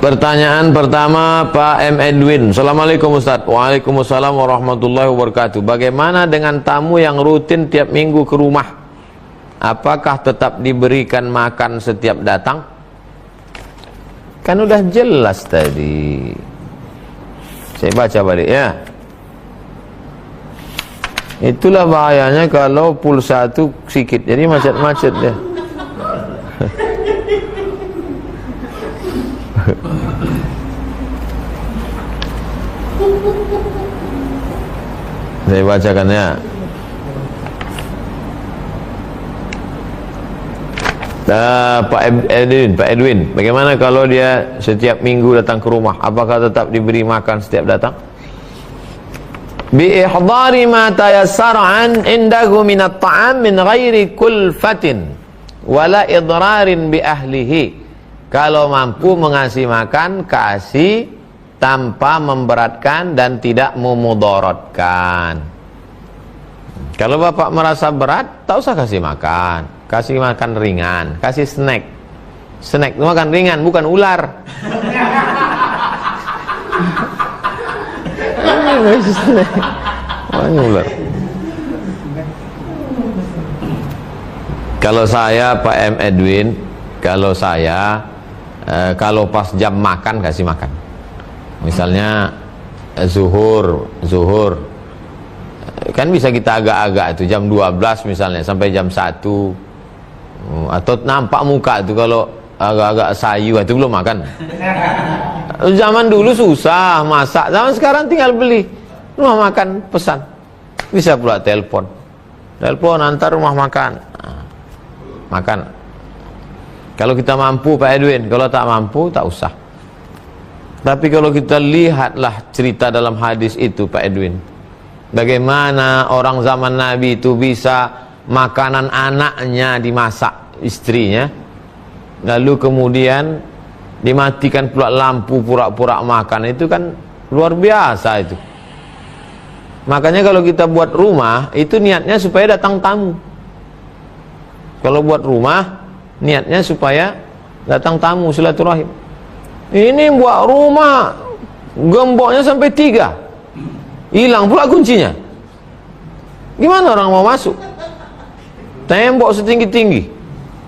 Pertanyaan pertama Pak M. Edwin. Assalamualaikum Ustaz. Waalaikumsalam warahmatullahi wabarakatuh. Bagaimana dengan tamu yang rutin tiap minggu ke rumah? Apakah tetap diberikan makan setiap datang? Kan udah jelas tadi. Saya baca balik ya. Itulah bahayanya kalau pulsa itu sikit, jadi macet-macet ya. Saya bacakan ya. Pak Edwin, bagaimana kalau dia setiap minggu datang ke rumah? Apakah tetap diberi makan setiap datang? Bi ihdari ma tayassara an indahu min at-ta'am min ghairi kulfatin wala idrarin bi ahlihi. Kalau mampu mengasih makan, kasih tanpa memberatkan dan tidak memudaratkan. Kalau bapak merasa berat, tak usah kasih makan. Kasih makan ringan, kasih snack. Snack itu makan ringan, bukan ular. Ular. Kalau saya Pak M. Edwin, kalau saya kalau pas jam makan kasih makan. Misalnya zuhur kan bisa kita agak-agak itu jam 12 misalnya sampai jam 1, atau nampak muka itu kalau agak-agak sayu itu belum makan. Zaman dulu susah masak, zaman sekarang tinggal beli rumah makan, pesan, bisa pula telepon antar rumah makan, makan. Kalau kita mampu Pak Edwin, kalau tak mampu tak usah. Tapi kalau kita lihatlah cerita dalam hadis itu Pak Edwin, bagaimana orang zaman Nabi itu bisa makanan anaknya dimasak istrinya, lalu kemudian dimatikan pula lampu pura-pura makan, itu kan luar biasa itu. Makanya kalau kita buat rumah itu niatnya supaya datang tamu. Kalau buat rumah niatnya supaya datang tamu, silaturahim. Ini buat rumah gemboknya sampai 3, hilang pula kuncinya. Gimana orang mau masuk? Tembok setinggi-tinggi,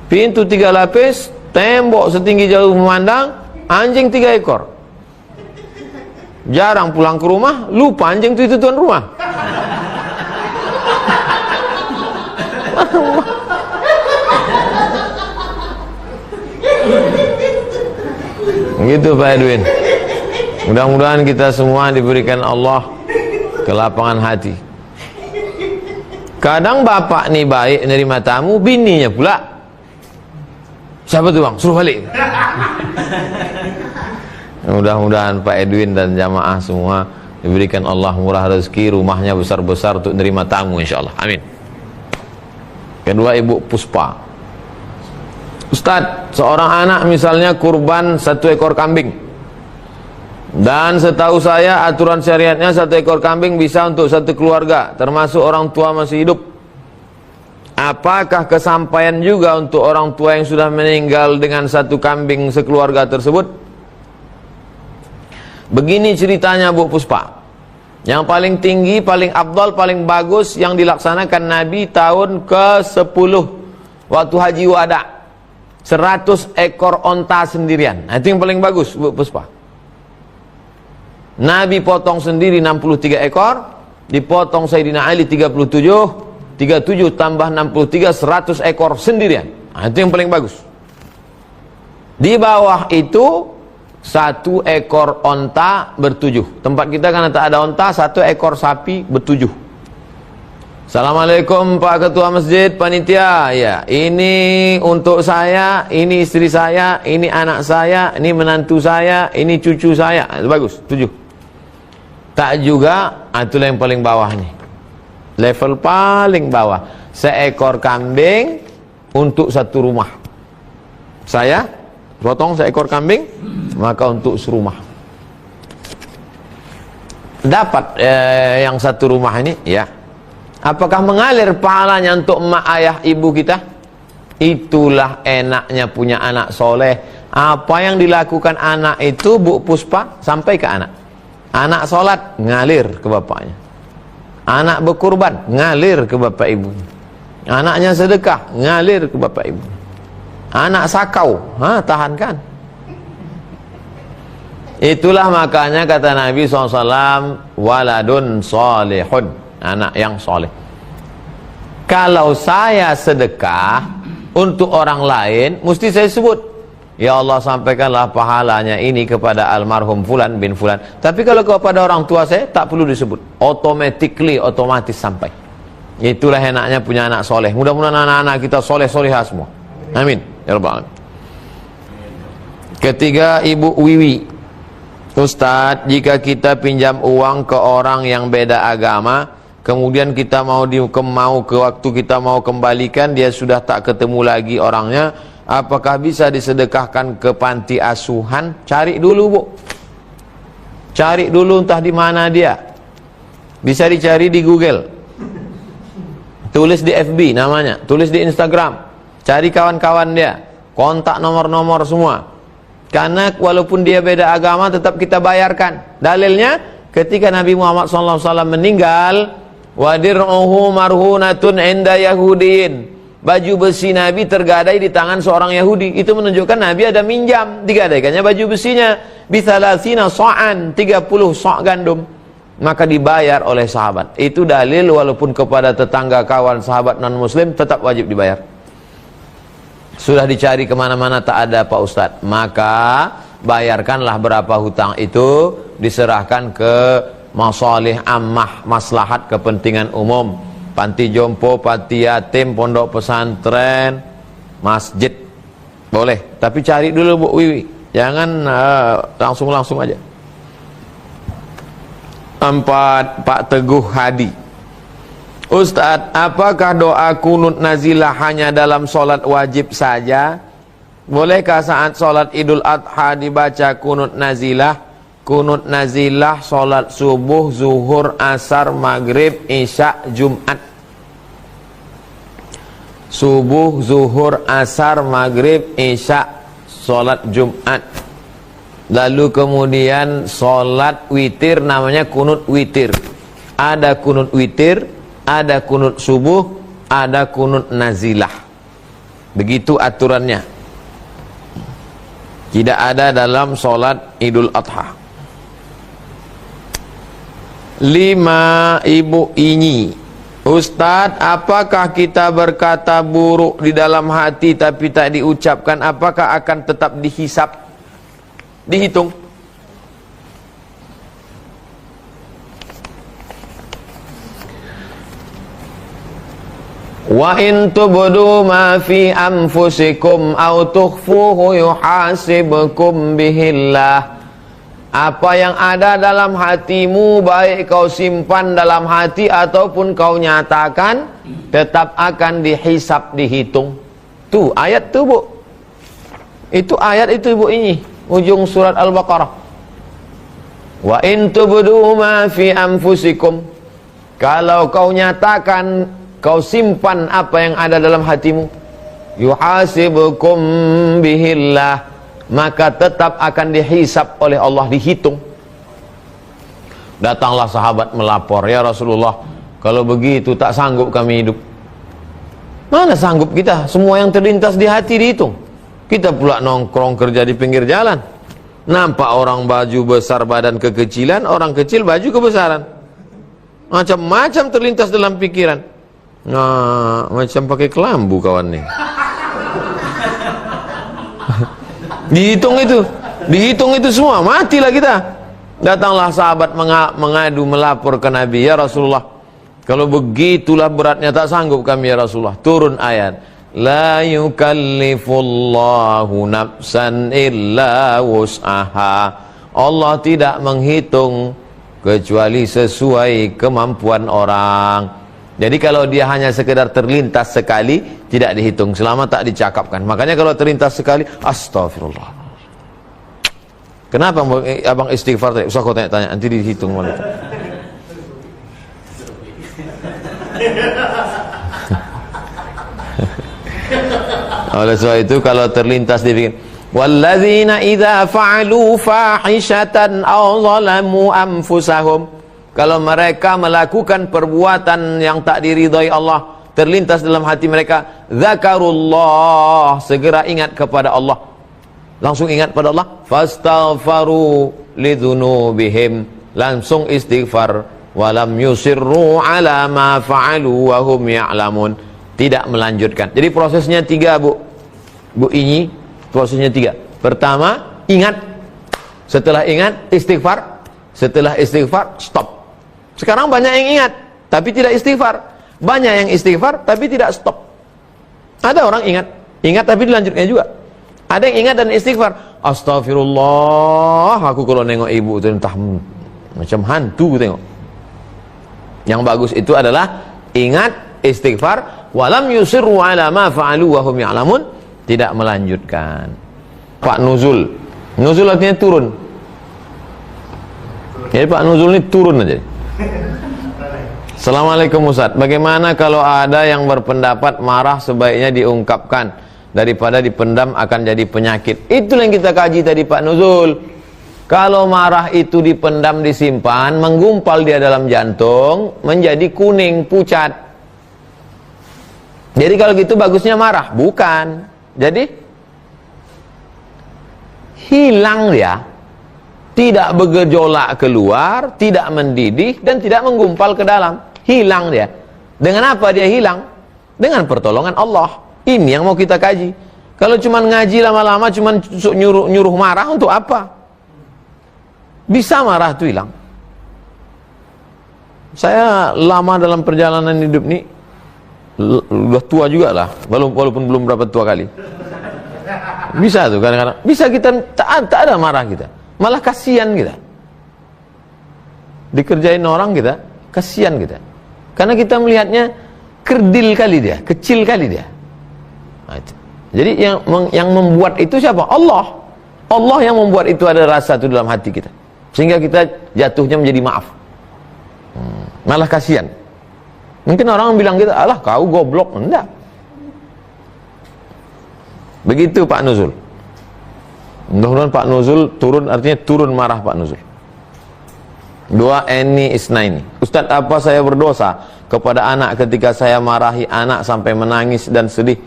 pintu 3 lapis, tembok setinggi jauh memandang, anjing 3 ekor. Jarang pulang ke rumah, lupa anjing itu tuan rumah. Begitu Pak Edwin. Mudah-mudahan kita semua diberikan Allah kelapangan hati. Kadang bapak nih baik nerima tamu, bininya pula, siapa tuh bang? Suruh balik. Mudah-mudahan Pak Edwin dan jamaah semua diberikan Allah murah rezeki, rumahnya besar-besar untuk nerima tamu insyaallah. Amin. Kedua Ibu Puspa. Ustadz, seorang anak misalnya kurban 1 ekor kambing, dan setahu saya aturan syariatnya 1 ekor kambing bisa untuk 1 keluarga, termasuk orang tua masih hidup. Apakah kesampaian juga untuk orang tua yang sudah meninggal dengan 1 kambing sekeluarga tersebut? Begini ceritanya Bu Puspa. Yang paling tinggi, paling afdal, paling bagus yang dilaksanakan Nabi tahun ke-10 waktu Haji Wada, 100 ekor onta sendirian. Nah, itu yang paling bagus Bu Puspa. Nabi potong sendiri 63 ekor, dipotong Sayyidina Ali 37 tambah 63, 100 ekor sendirian. Nah, itu yang paling bagus. Di bawah itu 1 ekor onta ber7. Tempat kita kan tak ada onta, 1 ekor sapi ber7. Assalamualaikum Pak Ketua Masjid, panitia. Ya, ini untuk saya, ini istri saya, ini anak saya, ini menantu saya, ini cucu saya. Bagus, 7. Tak juga, itulah yang paling bawah nih. Level paling bawah. 1 ekor kambing untuk 1 rumah. Saya potong 1 ekor kambing, maka untuk serumah. Dapat yang 1 rumah ini, ya. Apakah mengalir pahalanya untuk emak ayah ibu kita? Itulah enaknya punya anak soleh. Apa yang dilakukan anak itu, Bu Puspa, sampai ke anak. Anak sholat, ngalir ke bapaknya. Anak berkurban, ngalir ke bapak ibu. Anaknya sedekah, ngalir ke bapak ibu. Anak sakau, tahankan. Itulah makanya kata Nabi SAW, waladun solehun, anak yang soleh. Kalau saya sedekah untuk orang lain, mesti saya sebut, ya Allah, sampaikanlah pahalanya ini kepada almarhum Fulan bin Fulan. Tapi kalau kepada orang tua saya, tak perlu disebut, otomatis sampai. Itulah enaknya punya anak soleh. Mudah-mudahan anak-anak kita soleh-solehah semua. Amin ya rabbal alamin. Ketiga, Ibu Wiwi. Ustadz, jika kita pinjam uang ke orang yang beda agama, kemudian kita mau ke waktu kita mau kembalikan, dia sudah tak ketemu lagi orangnya, apakah bisa disedekahkan ke panti asuhan? Cari dulu, Bu. Cari dulu entah di mana dia. Bisa dicari di Google. Tulis di FB namanya, tulis di Instagram. Cari kawan-kawan dia, kontak nomor-nomor semua. Karena walaupun dia beda agama, tetap kita bayarkan. Dalilnya, ketika Nabi Muhammad SAW meninggal, wadir'uhu marhunatun inda Yahudiin. Baju besi Nabi tergadai di tangan seorang Yahudi. Itu menunjukkan Nabi ada minjam, digadaikannya baju besinya. Bithalasina so'an, 30 so' gandum. Maka dibayar oleh sahabat. Itu dalil walaupun kepada tetangga, kawan, sahabat non-muslim, tetap wajib dibayar. Sudah dicari kemana-mana tak ada, Pak Ustadz. Maka bayarkanlah berapa hutang itu, diserahkan ke masalih ammah, maslahat kepentingan umum. Panti jompo, panti yatim, pondok pesantren, masjid, boleh. Tapi cari dulu, Bu Wiwi. Jangan langsung aja. 4, Pak Teguh Hadi. Ustadz, apakah doa kunut nazilah hanya dalam sholat wajib saja? Bolehkah saat sholat Idul Adha dibaca kunut nazilah? Kunut nazilah sholat subuh, zuhur, asar, maghrib, isya, Jumat. Subuh, zuhur, asar, maghrib, isya, sholat Jumat. Lalu kemudian sholat witir, namanya kunut witir. Ada kunut witir, ada kunut subuh, ada kunut nazilah. Begitu aturannya. Tidak ada dalam sholat Idul Adha. 5, Ibu Inyi. Ustadz, apakah kita berkata buruk di dalam hati tapi tak diucapkan, apakah akan tetap dihisap, dihitung? Wa in tubdu ma fi anfusikum aw tukhfuhu yuhasibkum bihillah. Apa yang ada dalam hatimu, baik kau simpan dalam hati ataupun kau nyatakan, tetap akan dihisap, dihitung. Tuh ayat tuh, Bu. Itu ayat itu, Bu, ini ujung surat Al-Baqarah. Wa in tubdu ma fi anfusikum. Kalau kau nyatakan, kau simpan apa yang ada dalam hatimu, yuhasibukum bihillah, maka tetap akan dihisap oleh Allah, dihitung. Datanglah sahabat melapor, ya Rasulullah, kalau begitu tak sanggup kami hidup. Mana sanggup kita, semua yang terlintas di hati dihitung. Kita pula nongkrong kerja di pinggir jalan, nampak orang baju besar badan kekecilan, orang kecil baju kebesaran, macam-macam terlintas dalam pikiran. Nah, macam pakai kelambu kawan nih. Dihitung itu semua, matilah kita. Datanglah sahabat mengadu, melapor ke Nabi, ya Rasulullah, kalau begitulah beratnya tak sanggup kami ya Rasulullah. Turun ayat, la yukallifullahu nafsan illa wus'aha. Allah tidak menghitung kecuali sesuai kemampuan orang. Jadi kalau dia hanya sekedar terlintas sekali, tidak dihitung selama tak dicakapkan. Makanya kalau terlintas sekali, astagfirullah. Kenapa abang istighfar tadi? Usah kau tanya-tanya, nanti dihitung malah. Oleh sebab itu kalau terlintas dibikin, Walladzina idza fa'alu fahishatan aw zalamu anfusahum, kalau mereka melakukan perbuatan yang tak diridhai Allah, terlintas dalam hati mereka, zakarullah, segera ingat kepada Allah, langsung ingat pada Allah, fastaghfaru lidzunubihim, langsung istighfar, walam yusirru ala ma fa'alu wa hum ya'lamun, tidak melanjutkan. Jadi prosesnya 3, Bu Inyi. Prosesnya 3. Pertama, ingat. Setelah ingat, istighfar. Setelah istighfar, stop. Sekarang banyak yang ingat, tapi tidak istighfar. Banyak yang istighfar, tapi tidak stop. Ada orang ingat tapi dilanjutnya juga. Ada yang ingat dan istighfar. Astagfirullah, aku kalau nengok ibu itu entah macam hantu tengok. Yang bagus itu adalah ingat, istighfar, walam yusirru ala ma fa'alu wa hum ya'lamun, tidak melanjutkan. Pak Nuzul artinya turun. Jadi Pak Nuzul ini turun aja. Assalamualaikum Ustaz, bagaimana kalau ada yang berpendapat marah sebaiknya diungkapkan daripada dipendam akan jadi penyakit? Itulah yang kita kaji tadi Pak Nuzul. Kalau marah itu dipendam, disimpan, menggumpal dia dalam jantung, menjadi kuning, pucat. Jadi kalau gitu bagusnya marah? Bukan. Jadi hilang dia, tidak bergejolak keluar, tidak mendidih, dan tidak menggumpal ke dalam. Hilang dia. Dengan apa dia hilang? Dengan pertolongan Allah. Ini yang mau kita kaji. Kalau cuma ngaji lama-lama, cuma nyuruh marah, untuk apa? Bisa marah itu hilang. Saya lama dalam perjalanan hidup ini, udah tua juga lah, walaupun belum berapa tua kali. Bisa tuh kadang-kadang, bisa kita tak ada marah kita, malah kasihan kita. Dikerjain orang kita, kasihan kita. Karena kita melihatnya kerdil kali dia, kecil kali dia. Nah, jadi yang membuat itu siapa? Allah. Allah yang membuat itu ada rasa itu dalam hati kita, sehingga kita jatuhnya menjadi maaf. Malah kasihan. Mungkin orang bilang kita, alah kau goblok. Enggak. Begitu Pak Nuzul. Mudah-mudahan Pak Nuzul turun, artinya turun marah Pak Nuzul. 2 Eni Isnaini. Ustadz, apa saya berdosa kepada anak ketika saya marahi anak sampai menangis dan sedih,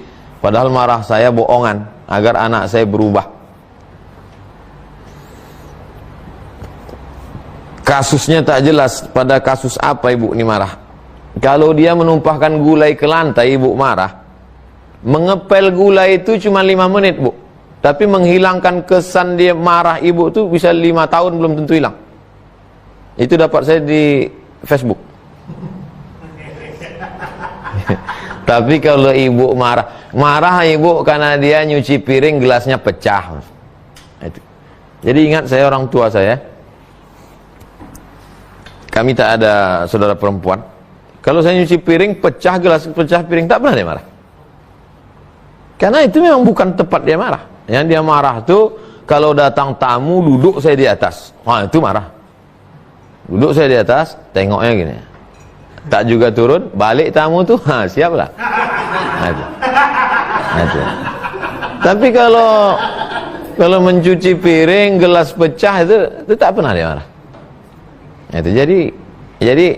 padahal marah saya bohongan agar anak saya berubah? Kasusnya tak jelas, pada kasus apa ibu ini marah? Kalau dia menumpahkan gulai ke lantai, ibu marah. Mengepel gulai itu cuma 5 menit, Bu. Tapi menghilangkan kesan dia marah ibu itu bisa 5 tahun belum tentu hilang. Itu dapat saya di Facebook. Tapi kalau ibu marah ibu karena dia nyuci piring gelasnya pecah. Itu. Jadi ingat, saya orang tua saya, kami tak ada saudara perempuan. Kalau saya nyuci piring, pecah gelas, pecah piring, tak pernah dia marah. Karena itu memang bukan tepat dia marah. Yang dia marah tuh kalau datang tamu, duduk saya di atas. Wah, itu marah. Duduk saya di atas, tengoknya gini. Tak juga turun, balik tamu tuh, siap lah. Itu. Tapi kalau mencuci piring, gelas pecah, itu tak pernah dia marah. Itu jadi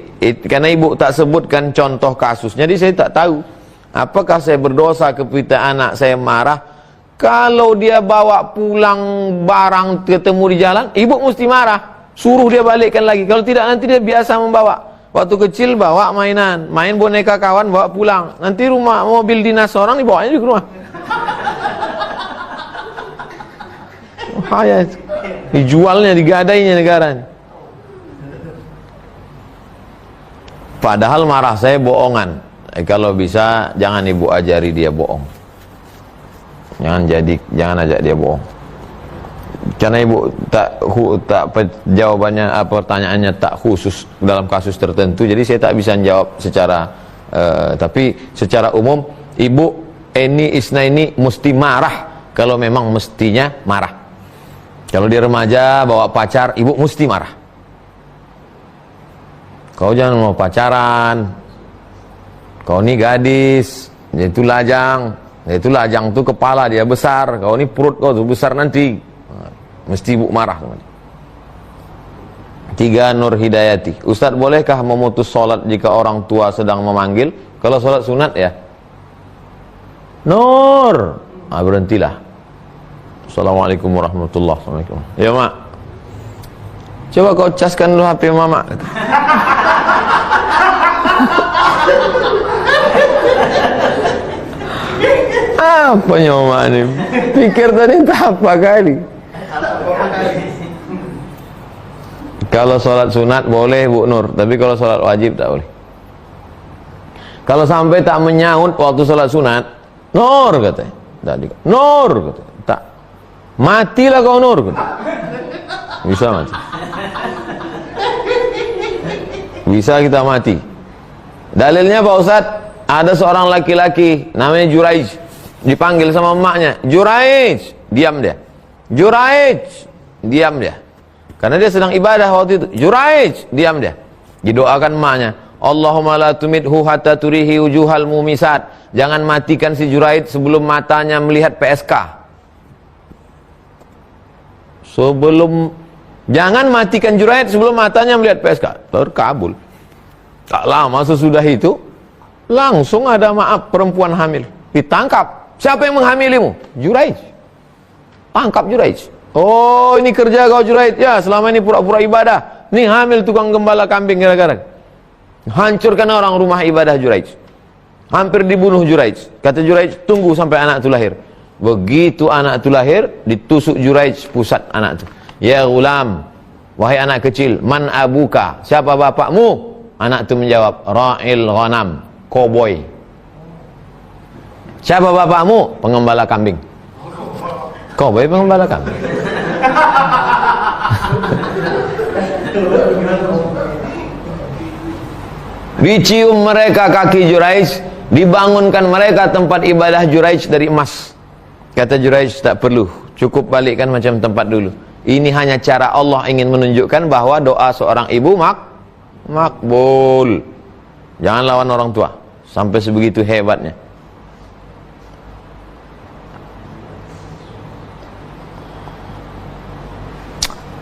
karena ibu tak sebutkan contoh kasus, jadi saya tak tahu apakah saya berdosa ketika anak saya marah. Kalau dia bawa pulang barang ketemu di jalan, ibu mesti marah, suruh dia balikkan lagi. Kalau tidak, nanti dia biasa membawa. Waktu kecil bawa mainan, main boneka kawan, bawa pulang. Nanti rumah mobil dinas orang dibawanya di rumah. Bahaya, dijualnya, digadainya negara. Padahal marah saya bohongan. Kalau bisa jangan ibu ajari dia bohong. Jangan ajak dia bohong. Karena ibu tak jawabannya, pertanyaannya tak khusus dalam kasus tertentu. Jadi saya tak bisa jawab secara tapi secara umum ibu Eni Isnaini mesti marah kalau memang mestinya marah. Kalau dia remaja bawa pacar, ibu mesti marah. Kau jangan mau pacaran, kau ini gadis, itu lajang, Itulah ajang tuh kepala dia besar, kau ini perut kau tuh besar nanti. Mesti ibu marah. 3. Nur Hidayati. Ustaz, bolehkah memutus sholat jika orang tua sedang memanggil? Kalau sholat sunat ya. Nur, berhentilah. Assalamualaikum warahmatullahi wabarakatuh. Ya mak, coba kau caskan dulu HP mama. Apa nyawa ini? Pikir tadi entah apa kali. Kalau sholat sunat boleh Bu Nur, tapi kalau sholat wajib tak boleh. Kalau sampai tak menyaut waktu sholat sunat, Nur katanya, tadi Nur katanya, tak, matilah kau Nur katanya. Bisa mati. Bisa kita mati. Dalilnya Pak Ustadz, ada seorang laki-laki namanya Juraij, dipanggil sama emaknya, Juraij, diam dia. Juraij, diam dia. Karena dia sedang ibadah waktu itu. Juraij, diam dia. Didoakan emaknya, Allahumma la tumithu hatta turihi wujuhal mumisat. Jangan matikan si Juraij sebelum matanya melihat PSK. Jangan matikan Juraij sebelum matanya melihat PSK. Terkabul. Tak lama sesudah itu, langsung ada maaf perempuan hamil. Ditangkap. Siapa yang menghamilimu? Juraij. Tangkap Juraij. Oh, ini kerja kau Juraij. Ya, selama ini pura-pura ibadah. Ini hamil tukang gembala kambing gara-gara. Hancurkan orang rumah ibadah Juraij. Hampir dibunuh Juraij. Kata Juraij, tunggu sampai anak itu lahir. Begitu anak itu lahir, ditusuk Juraij pusat anak itu. Ya gulam, wahai anak kecil, man abuka? Siapa bapakmu? Anak itu menjawab, Ra'il ghanam, koboi. Siapa bapakmu? Pengembala kambing. Koboi pengembala kambing. Dicium mereka kaki Juraij, dibangunkan mereka tempat ibadah Juraij dari emas. Kata Juraij, tak perlu, cukup balikkan macam tempat dulu. Ini hanya cara Allah ingin menunjukkan bahwa doa seorang ibu makbul. Jangan lawan orang tua sampai sebegitu hebatnya.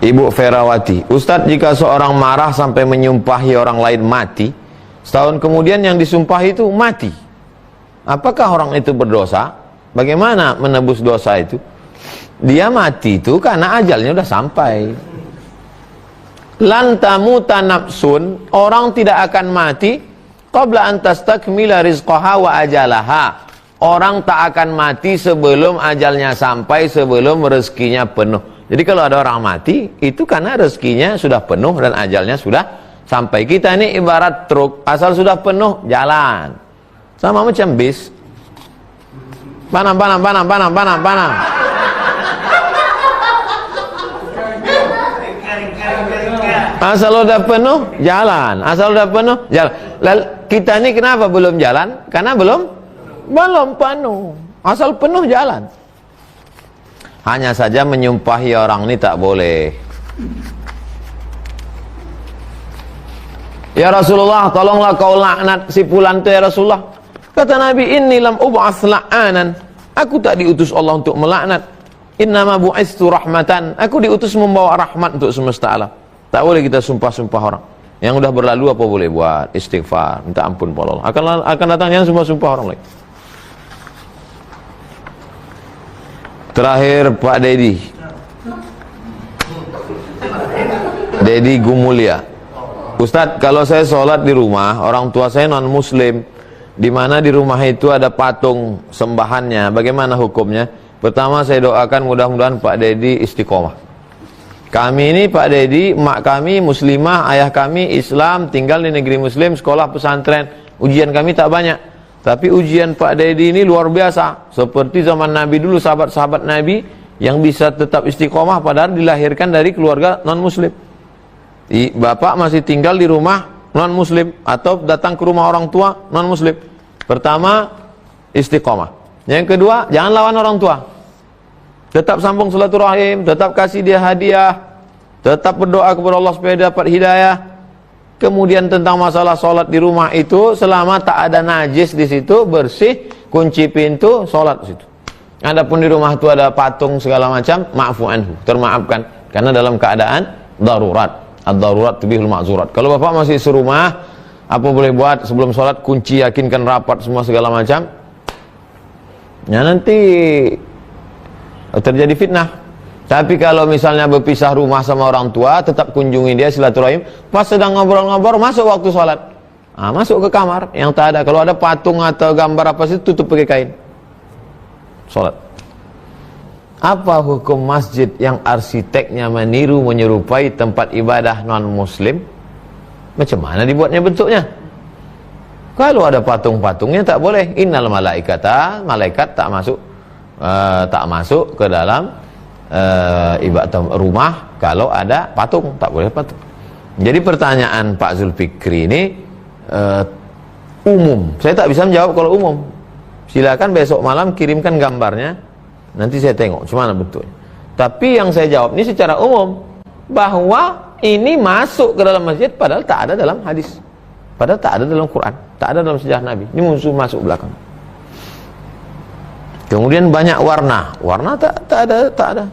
Ibu Ferawati, Ustadz, jika seorang marah sampai menyumpahi orang lain mati, setahun kemudian yang disumpahi itu mati, apakah orang itu berdosa? Bagaimana menebus dosa itu? Dia mati itu karena ajalnya sudah sampai. Lan tamuta nafsun, orang tidak akan mati qabla an tastakmila rizqaha wa ajalaha. Orang tak akan mati sebelum ajalnya sampai, sebelum rezekinya penuh. Jadi kalau ada orang mati, itu karena rezekinya sudah penuh dan ajalnya sudah sampai. Kita ini ibarat truk, asal sudah penuh, jalan. Sama macam bis. Panam. Asal udah penuh, jalan. Asal udah penuh, jalan. Lalu kita ini kenapa belum jalan? Karena belum penuh. Asal penuh, jalan. Hanya saja menyumpahi orang ini tak boleh. Ya Rasulullah, tolonglah kau laknat si fulan itu ya Rasulullah. Kata Nabi, inni lam ub'ats la'anan. Aku tak diutus Allah untuk melaknat. Innama bu'istu rahmatan. Aku diutus membawa rahmat untuk semesta alam. Tak boleh kita sumpah-sumpah orang. Yang sudah berlalu apa boleh buat? Istighfar, minta ampun pada Allah. Akan datang yang sumpah-sumpah orang lain. Terakhir Pak Dedi Gumulia. Ustadz, kalau saya sholat di rumah, orang tua saya non muslim, di mana di rumah itu ada patung sembahannya, bagaimana hukumnya? Pertama saya doakan mudah-mudahan Pak Dedi istiqomah. Kami ini Pak Dedi, mak kami muslimah, ayah kami Islam, tinggal di negeri muslim, sekolah pesantren. Ujian kami tak banyak, tapi ujian Pak Dedi ini luar biasa. Seperti zaman Nabi dulu, sahabat-sahabat Nabi yang bisa tetap istiqomah padahal dilahirkan dari keluarga non muslim. Bapak masih tinggal di rumah non muslim atau datang ke rumah orang tua non muslim. Pertama, istiqomah. Yang kedua, jangan lawan orang tua. Tetap sambung silaturahim, tetap kasih dia hadiah, tetap berdoa kepada Allah supaya dapat hidayah. Kemudian tentang masalah sholat di rumah itu, selama tak ada najis di situ, bersih, kunci pintu, sholat di situ. Adapun di rumah itu ada patung segala macam, ma'fu anhu, termaafkan, karena dalam keadaan darurat. Ad-darurat tubihul ma'zurat. Kalau bapak masih serumah, apa boleh buat sebelum sholat, kunci, yakinkan rapat semua segala macam, ya nanti terjadi fitnah. Tapi kalau misalnya berpisah rumah sama orang tua, tetap kunjungi dia, silaturahim. Pas sedang ngobrol-ngobrol, masuk waktu sholat, masuk ke kamar yang tak ada. Kalau ada patung atau gambar apa sih, tutup pakai kain, sholat. Apa hukum masjid yang arsiteknya meniru menyerupai tempat ibadah non-muslim? Macam mana dibuatnya bentuknya? Kalau ada patung-patungnya tak boleh. Innal malaikata, malaikat tak masuk ke dalam ibadah rumah kalau ada patung, tak boleh patung. Jadi pertanyaan Pak Zulfikri ini umum. Saya tak bisa menjawab kalau umum. Silakan besok malam kirimkan gambarnya, nanti saya tengok cuma mana bentuknya. Tapi yang saya jawab ini secara umum, bahwa ini masuk ke dalam masjid padahal tak ada dalam hadis, padahal tak ada dalam Quran, tak ada dalam sejarah Nabi. Ini musuh masuk belakang. Kemudian banyak warna tak ada.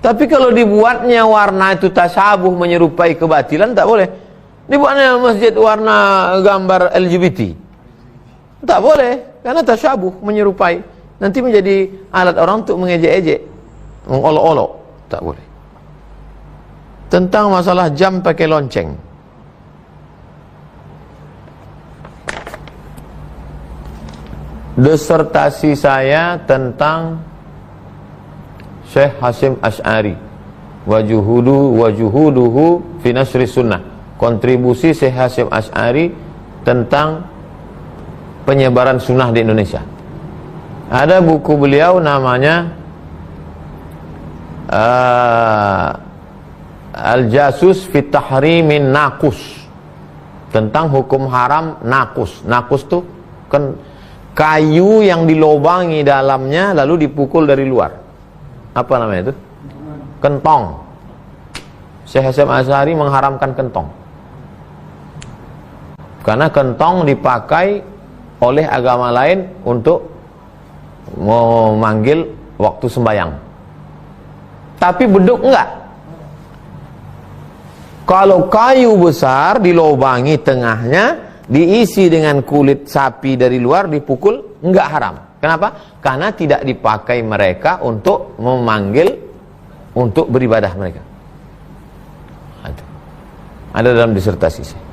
Tapi kalau dibuatnya warna itu tasyabuh, menyerupai kebatilan, tak boleh. Dibuatnya masjid warna gambar LGBT, tak boleh, karena tasyabuh, menyerupai, nanti menjadi alat orang untuk mengejek-ejek, mengolok-olok, tak boleh. Tentang masalah jam pakai lonceng, disertasi saya tentang Syekh Hasyim Asy'ari wajuhuduhu fi nasri sunnah, kontribusi Syekh Hasyim Asy'ari tentang penyebaran sunnah di Indonesia. Ada buku beliau namanya Al-Jasus fi Tahrimin Naqus, tentang hukum haram nakus. Nakus tuh kan kayu yang dilobangi dalamnya lalu dipukul dari luar. Apa namanya itu? Kentong. Syekh Hasyim Asy'ari mengharamkan kentong, karena kentong dipakai oleh agama lain untuk memanggil waktu sembahyang. Tapi beduk enggak. Kalau kayu besar dilobangi tengahnya, diisi dengan kulit sapi dari luar, dipukul, enggak haram. Kenapa? Karena tidak dipakai mereka untuk memanggil, untuk beribadah mereka. Ada dalam disertasi saya.